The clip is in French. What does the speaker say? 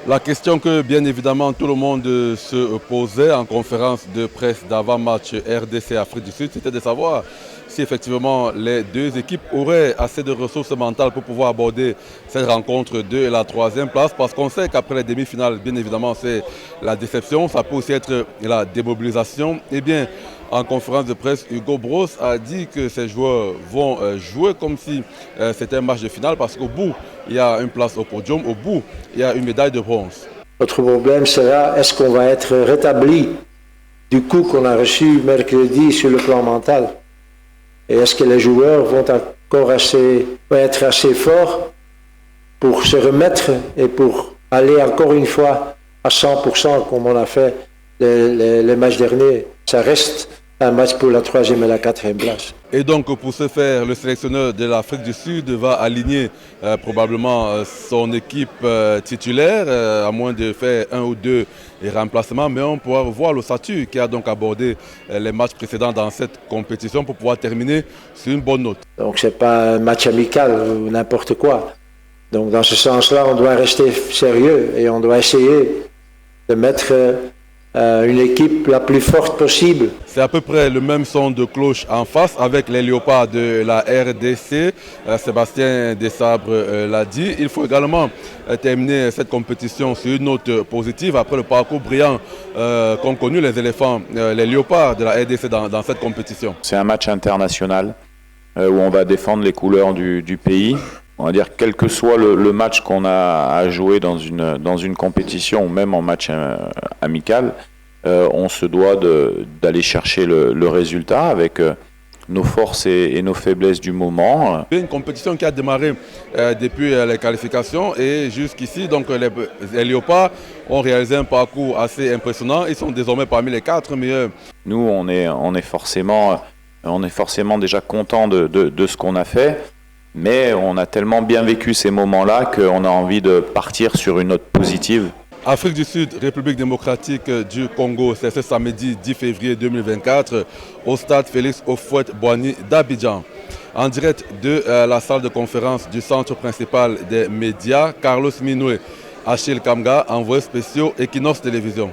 La question que bien évidemment tout le monde se posait en conférence de presse d'avant-match RDC Afrique du Sud, c'était de savoir si effectivement les deux équipes auraient assez de ressources mentales pour pouvoir aborder cette rencontre de la troisième place, parce qu'on sait qu'après les demi-finales, bien évidemment, c'est la déception, ça peut aussi être la démobilisation. Eh bien, en conférence de presse, Hugo Bros a dit que ces joueurs vont jouer comme si c'était un match de finale, parce qu'au bout, il y a une place au podium, au bout, il y a une médaille de bronze. Notre problème sera, est-ce qu'on va être rétabli du coup qu'on a reçu mercredi sur le plan mental? Et est-ce que les joueurs vont encore être assez forts pour se remettre et pour aller encore une fois à 100% comme on a fait les matchs derniers? Ça reste un match pour la troisième et la quatrième place. Et donc pour ce faire, le sélectionneur de l'Afrique du Sud va aligner probablement son équipe titulaire, à moins de faire un ou deux remplacements, mais on pourra revoir l'ossature qui a donc abordé les matchs précédents dans cette compétition pour pouvoir terminer sur une bonne note. Donc ce n'est pas un match amical ou n'importe quoi. Donc dans ce sens-là, on doit rester sérieux et on doit essayer de mettre une équipe la plus forte possible. C'est à peu près le même son de cloche en face avec les léopards de la RDC. Sébastien Desabre l'a dit. Il faut également terminer cette compétition sur une note positive après le parcours brillant qu'ont connu les éléphants, les léopards de la RDC dans cette compétition. C'est un match international où on va défendre les couleurs du pays. On va dire, quel que soit le match qu'on a à jouer dans une compétition ou même en match amical, on se doit d'aller chercher le résultat avec nos forces et nos faiblesses du moment. Une compétition qui a démarré depuis les qualifications et jusqu'ici, donc les Léopards ont réalisé un parcours assez impressionnant. Ils sont désormais parmi les 4 meilleurs. Nous, on est forcément déjà content de ce qu'on a fait. Mais on a tellement bien vécu ces moments-là qu'on a envie de partir sur une note positive. Afrique du Sud, République démocratique du Congo, c'est ce samedi 10 février 2024 au stade Félix Houphouët-Boigny d'Abidjan. En direct de la salle de conférence du centre principal des médias, Carlos Minoué, Achille Kamga, envoyé spéciaux Equinox Télévision.